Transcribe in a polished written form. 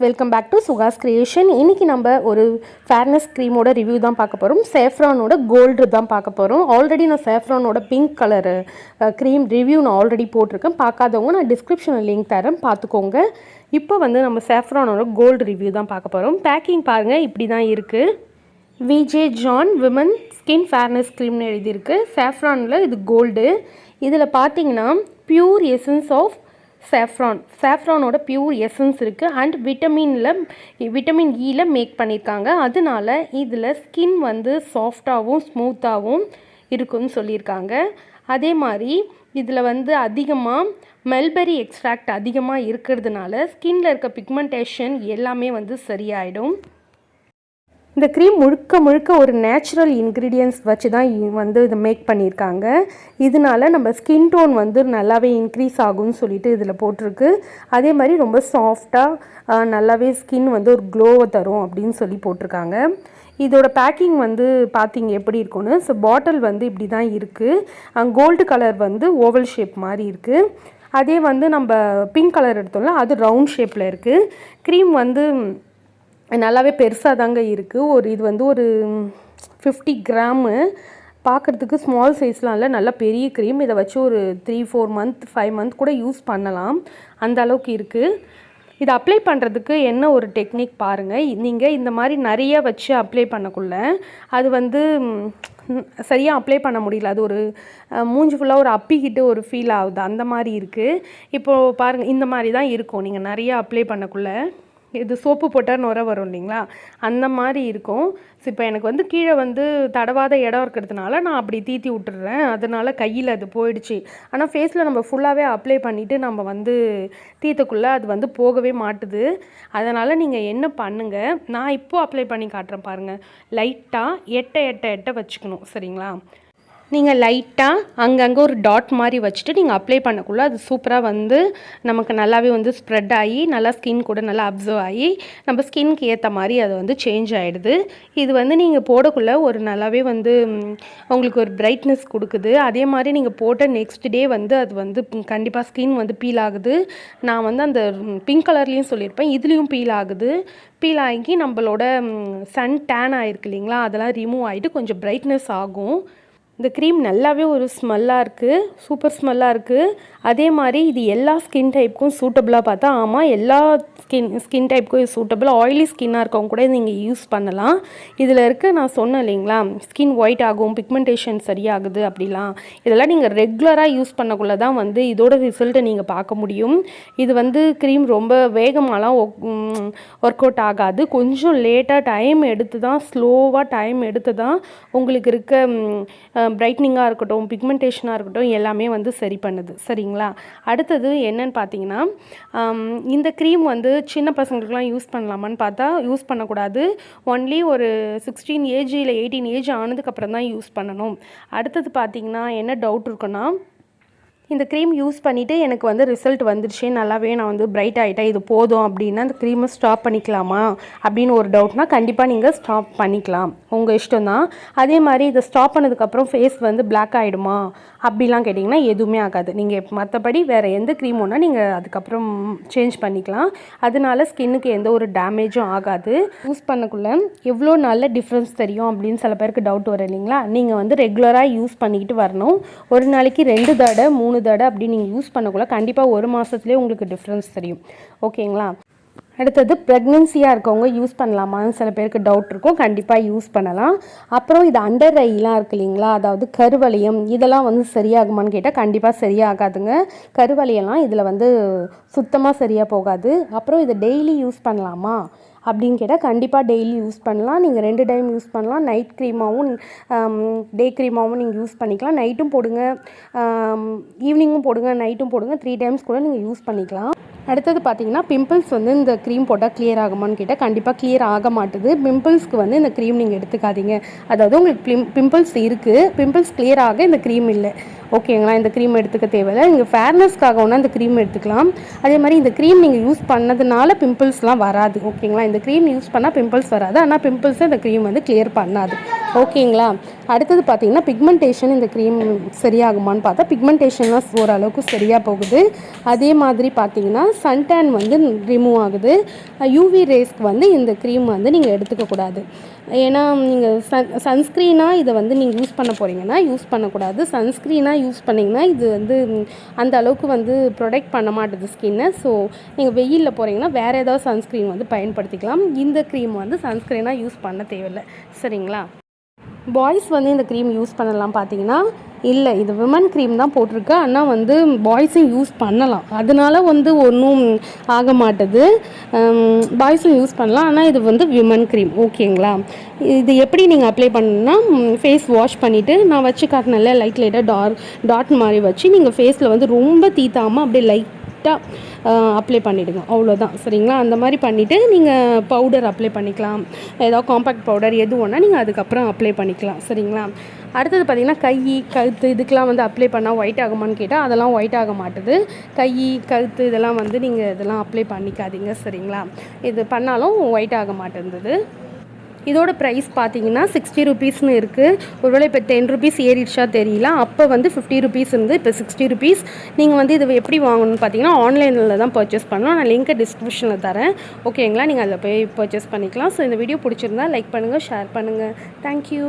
Welcome back to சுகாஸ் creation. இன்றைக்கி நம்ம ஒரு ஃபேர்னஸ் க்ரீமோட ரிவ்யூ தான் பார்க்க போகிறோம். சேஃப்ரானோட கோல்டு தான் பார்க்க போகிறோம். ஆல்ரெடி நான் சேஃப்ரானோட பிங்க் கலர் க்ரீம் ரிவ்யூ நான் ஆல்ரெடி போட்டிருக்கேன். பார்க்காதவங்க நான் டிஸ்கிரிப்ஷனில் லிங்க் தரேன், பார்த்துக்கோங்க. இப்போ நம்ம சேஃப்ரானோட கோல்டு ரிவ்யூ தான் பார்க்க போகிறோம். பேக்கிங் பாருங்கள், இப்படி தான் இருக்குது. VJ John women skin fairness க்ரீம்னு எழுதியிருக்கு. சேஃப்ரானில் இது கோல்டு. இதில் பார்த்தீங்கன்னா பியூர் எசன்ஸ் ஆஃப் சேஃப்ரானோட பியூர் எசன்ஸ் இருக்குது. அண்ட் விட்டமின் ஈல மேக் பண்ணியிருக்காங்க. அதனால இதில் ஸ்கின் சாஃப்டாகவும் ஸ்மூத்தாகவும் இருக்குன்னு சொல்லியிருக்காங்க. அதே மாதிரி இதில் அதிகமாக மெல்பெரி எக்ஸ்ட்ராக்ட் அதிகமாக இருக்கிறதுனால ஸ்கின்னில் இருக்க பிக்மெண்டேஷன் எல்லாமே சரியாயிடும். இந்த க்ரீம் முழுக்க ஒரு நேச்சுரல் இன்க்ரீடியன்ட்ஸ் வச்சு தான் இதை மேக் பண்ணியிருக்காங்க. இதனால நம்ம ஸ்கின் டோன் நல்லாவே இன்க்ரீஸ் ஆகும்னு சொல்லிட்டு இதில் போட்டிருக்கு. அதே மாதிரி ரொம்ப சாஃப்டாக நல்லாவே ஸ்கின் ஒரு க்ளோவை தரும் அப்படின்னு சொல்லி போட்டிருக்காங்க. இதோட பேக்கிங் பார்த்தீங்க எப்படி இருக்குன்னு. ஸோ பாட்டில் இப்படி தான் இருக்குது. கோல்டு கலர் ஓவல் ஷேப் மாதிரி இருக்குது. அதே நம்ம பிங்க் கலர் எடுத்தோம்ல, அது ரவுண்ட் ஷேப்பில் இருக்குது. க்ரீம் நல்லாவே பெருசாக தாங்க இருக்குது. இது ஒரு 50 கிராமு. பார்க்குறதுக்கு ஸ்மால் சைஸ்லாம் இல்லை, நல்ல பெரிய க்ரீம். இதை வச்சு ஒரு 3-4 மந்த் 5 மந்த் கூட யூஸ் பண்ணலாம், அந்த அளவுக்கு இருக்குது. இதை அப்ளை பண்ணுறதுக்கு என்ன ஒரு டெக்னிக் பாருங்கள். நீங்கள் இந்த மாதிரி நிறைய வச்சு அப்ளை பண்ணக்குள்ள அது சரியாக அப்ளை பண்ண முடியல. அது ஒரு மூஞ்சி ஃபுல்லாக ஒரு அப்பிக்கிட்டு ஒரு ஃபீல் ஆகுது, அந்த மாதிரி இருக்குது. இப்போது பாருங்கள், இந்த மாதிரி தான் இருக்கும் நீங்கள் நிறைய அப்ளை பண்ணக்குள்ள. இது சோப்பு போட்டால் நுர வரும் இல்லைங்களா, அந்த மாதிரி இருக்கும். ஸோ இப்போ எனக்கு கீழே தடவாத இடம் இருக்கிறதுனால நான் அப்படி தீத்தி விட்டுறேன். அதனால் கையில் அது போயிடுச்சு. ஆனால் ஃபேஸில் நம்ம ஃபுல்லாகவே அப்ளை பண்ணிவிட்டு நம்ம தீத்தக்குள்ளே அது போகவே மாட்டுது. அதனால் நீங்கள் என்ன பண்ணுங்கள், நான் இப்போது அப்ளை பண்ணி காட்டுறேன் பாருங்கள். லைட்டாக எட்ட வச்சுக்கணும், சரிங்களா? நீங்கள் லைட்டாக அங்கங்கே ஒரு டாட் மாதிரி வச்சுட்டு நீங்கள் அப்ளை பண்ணக்குள்ளே அது சூப்பராக நமக்கு நல்லாவே ஸ்ப்ரெட் ஆகி நல்லா ஸ்கின் கூட நல்லா அப்சர்வ் ஆகி நம்ம ஸ்கின்க்கு ஏற்ற மாதிரி அது சேஞ்ச் ஆகிடுது. இது நீங்கள் போடக்குள்ளே ஒரு நல்லாவே உங்களுக்கு ஒரு பிரைட்னஸ் கொடுக்குது. அதே மாதிரி நீங்கள் போட்ட நெக்ஸ்ட் டே அது கண்டிப்பாக ஸ்கின் பீல் ஆகுது. நான் அந்த பிங்க் கலர்லேயும் சொல்லியிருப்பேன், இதுலேயும் பீல் ஆகுது. பீல் ஆகி நம்மளோட சன் டேன் ஆகிருக்கு இல்லைங்களா, அதெல்லாம் ரிமூவ் ஆகிட்டு கொஞ்சம் பிரைட்னஸ் ஆகும். இந்த க்ரீம் நல்லாவே ஒரு ஸ்மெல்லாக இருக்குது, சூப்பர் ஸ்மெல்லாக இருக்குது. அதே மாதிரி இது எல்லா ஸ்கின் டைப்புக்கும் சூட்டபுளாக பார்த்தா ஆமாம், எல்லா ஸ்கின் டைப்புக்கும் இது சூட்டபுள். ஆயிலி ஸ்கின்னாக இருக்கவங்க கூட நீங்கள் யூஸ் பண்ணலாம். இதில் நான் சொன்னேன் இல்லைங்களா, ஸ்கின் ஒயிட் ஆகும், பிக்மெண்டேஷன் சரியாகுது அப்படிலாம். இதெல்லாம் நீங்கள் ரெகுலராக யூஸ் பண்ணக்குள்ளே தான் இதோட ரிசல்ட்டை நீங்கள் பார்க்க முடியும். இது க்ரீம் ரொம்ப வேகமாலாம் ஒர்க் அவுட் ஆகாது. கொஞ்சம் லேட்டாக டைம் எடுத்து தான், ஸ்லோவாக டைம் எடுத்து தான் உங்களுக்கு இருக்க பிரைட்னிங்காக இருக்கட்டும், பிக்மெண்டேஷனாக இருக்கட்டும் எல்லாமே சரி பண்ணுது, சரிங்களா? அடுத்தது என்னன்னு பார்த்தீங்கன்னா, இந்த க்ரீம் சின்ன பசங்களுக்குலாம் யூஸ் பண்ணலாமான்னு பார்த்தா யூஸ் பண்ணக்கூடாது. ஒன்லி ஒரு 16 ஏஜ் இல்லை 18 ஏஜ் ஆனதுக்கப்புறம் தான் யூஸ் பண்ணணும். அடுத்தது பார்த்தீங்கன்னா என்ன டவுட் இருக்குன்னா, இந்த க்ரீம் யூஸ் பண்ணிவிட்டு எனக்கு ரிசல்ட் வந்துடுச்சு, நல்லாவே நான் பிரைட் ஆகிட்டேன், இது போதும் அப்படின்னா அந்த க்ரீமை ஸ்டாப் பண்ணிக்கலாமா அப்படின்னு ஒரு டவுட்னா கண்டிப்பாக நீங்கள் ஸ்டாப் பண்ணிக்கலாம், உங்கள் இஷ்டம் தான். அதே மாதிரி இதை ஸ்டாப் பண்ணதுக்கப்புறம் ஃபேஸ் பிளாக் ஆகிடுமா அப்படிலாம் கேட்டிங்கன்னா எதுவுமே ஆகாது. நீங்கள் மற்றபடி வேறு எந்த க்ரீம் ஒன்றா நீங்கள் அதுக்கப்புறம் சேஞ்ச் பண்ணிக்கலாம். அதனால ஸ்கின்னுக்கு எந்த ஒரு டேமேஜும் ஆகாது. யூஸ் பண்ணக்குள்ளே எவ்வளோ நல்ல டிஃப்ரென்ஸ் தெரியும் அப்படின்னு சில பேருக்கு டவுட் வரும் இல்லைங்களா. நீங்கள் ரெகுலராக யூஸ் பண்ணிக்கிட்டு வரணும். ஒரு நாளைக்கு 2 தடவை 3 தடவை அப்படி நீங்கள் யூஸ் பண்ணக்குள்ள கண்டிப்பாக ஒரு மாதத்துலேயே உங்களுக்கு டிஃப்ரென்ஸ் தெரியும், ஓகேங்களா? அடுத்தது ப்ரெக்னென்சியாக இருக்கவங்க யூஸ் பண்ணலாமான்னு சில பேருக்கு டவுட் இருக்கும். கண்டிப்பாக யூஸ் பண்ணலாம். அப்புறம் இது அண்டர் ஐலாம் இருக்குது இல்லைங்களா, அதாவது கருவளையம், இதெல்லாம் சரியாகுமான்னு கேட்டால் கண்டிப்பாக சரியாகாதுங்க. கருவளையெல்லாம் இதில் சுத்தமாக சரியாக போகாது. அப்புறம் இதை டெய்லி யூஸ் பண்ணலாமா அப்படின்னு கேட்டால் கண்டிப்பாக டெய்லி யூஸ் பண்ணலாம். நீங்கள் 2 டைம் யூஸ் பண்ணலாம். நைட் க்ரீமாகவும் டே க்ரீமாகவும் நீங்கள் யூஸ் பண்ணிக்கலாம். நைட்டும் போடுங்க, ஈவினிங்கும் போடுங்க, நைட்டும் போடுங்க. 3 டைம்ஸ் கூட நீங்கள் யூஸ் பண்ணிக்கலாம். அடுத்தது பார்த்தீங்கன்னா, பிம்பிள்ஸ் இந்த க்ரீம் போட்டால் கிளியர் ஆகுமான்னு கேட்டால் கண்டிப்பாக கிளியர் ஆக மாட்டுது. பிம்பிள்ஸ்க்கு இந்த க்ரீம் நீங்கள் எடுத்துக்காதீங்க. அதாவது உங்களுக்கு பிம்பிள்ஸ் இருக்குது, பிம்பிள்ஸ் கிளியர் ஆக இந்த க்ரீம் இல்லை, ஓகேங்களா? இந்த க்ரீம் எடுத்துக்க தேவையில்லை. நீங்கள் ஃபேர்னஸ்க்காக ஒன்றா இந்த க்ரீம் எடுத்துக்கலாம். அதே மாதிரி இந்த க்ரீம் நீங்கள் யூஸ் பண்ணதுனால பிம்பிள்ஸ்லாம் வராது, ஓகேங்களா? இந்த க்ரீம் யூஸ் பண்ணால் பிம்பிள்ஸ் வராது, ஆனால் பிம்பிள்ஸை இந்த க்ரீம் கிளியர் பண்ணாது. ஓகேங்களா. அடுத்தது பார்த்தீங்கன்னா பிக்மெண்டேஷன் இந்த க்ரீம் சரியாகுமான்னு பார்த்தா பிக்மெண்டேஷன்லாம் ஓரளவுக்கு சரியாக போகுது. அதே மாதிரி பார்த்தீங்கன்னா சன்டேன் வந்து ரிமூவ் ஆகுது. யூவி ரேஸ்க்கு வந்து இந்த க்ரீம் வந்து நீங்கள் எடுத்துக்கக்கூடாது. ஏன்னா நீங்கள் சன்ஸ்க்ரீனாக இதை வந்து நீங்கள் யூஸ் பண்ண போகிறீங்கன்னா யூஸ் பண்ணக்கூடாது. சன்ஸ்க்ரீனாக யூஸ் பண்ணிங்கன்னா இது வந்து அந்த அளவுக்கு வந்து ப்ரொடெக்ட் பண்ண மாட்டுது ஸ்கின்னை. ஸோ நீங்கள் வெயிலில் போகிறீங்கன்னா வேறு ஏதாவது சன்ஸ்க்ரீன் வந்து பயன்படுத்திக்கலாம். இந்த க்ரீம் வந்து சன்ஸ்க்ரீனாக யூஸ் பண்ண தேவையில்லை. சரிங்களா. பாய்ஸ் வந்து இந்த க்ரீம் யூஸ் பண்ணலாம் பார்த்தீங்கன்னா இல்லை, இது விமன் க்ரீம் தான் போட்டிருக்கு. ஆனால் வந்து பாய்ஸும் யூஸ் பண்ணலாம், அதனால வந்து ஒன்றும் ஆக மாட்டுது. பாய்ஸும் யூஸ் பண்ணலாம், ஆனால் இது வந்து விமன் க்ரீம். ஓகேங்களா. இது எப்படி நீங்கள் அப்ளை பண்ணணுன்னா ஃபேஸ் வாஷ் பண்ணிவிட்டு நான் வச்சு காட்டினல லைட்டாக டாட் மாதிரி வச்சு நீங்கள் ஃபேஸில் வந்து ரொம்ப தீத்தாமல் அப்படியே லைட்டாக அப்ளை பண்ணிவிடுங்க, அவ்வளோதான். சரிங்களா. அந்த மாதிரி பண்ணிவிட்டு நீங்கள் பவுடர் அப்ளை பண்ணிக்கலாம். ஏதாவது காம்பேக்ட் பவுடர் எது ஒன்றா நீங்கள் அதுக்கப்புறம் அப்ளை பண்ணிக்கலாம். சரிங்களா. அடுத்தது பார்த்திங்கன்னா கழுத்து இதுக்கெலாம் வந்து அப்ளை பண்ணால் ஒயிட் ஆகுமான்னு கேட்டால் அதெல்லாம் ஒயிட் ஆக மாட்டுது. கழுத்து இதெல்லாம் வந்து நீங்கள் இதெல்லாம் அப்ளை பண்ணிக்காதீங்க. சரிங்களா. இது பண்ணாலும் ஒயிட் ஆக மாட்டேங்குது. இதோட ப்ரைஸ் பார்த்தீங்கன்னா 60 ருபீஸ்னு இருக்குது. ஒருவேளை இப்போ 10 ருபீஸ் ஏறிடுச்சா தெரியல. அப்போ வந்து 50 ருபீஸ் இருந்து இப்போ 60 ருபீஸ். நீங்கள் வந்து இது எப்படி வாங்கணும்னு பார்த்தீங்கன்னா ஆன்லைனில் தான் பர்ச்சேஸ் பண்ணணும். நான் லிங்க்கை டிஸ்கிரிப்ஷனில் தரேன். ஓகேங்களா. நீங்கள் அதில் போய் பர்ச்சேஸ் பண்ணிக்கலாம். ஸோ இந்த வீடியோ பிடிச்சிருந்தா லைக் பண்ணுங்கள், ஷேர் பண்ணுங்கள். தேங்க்யூ.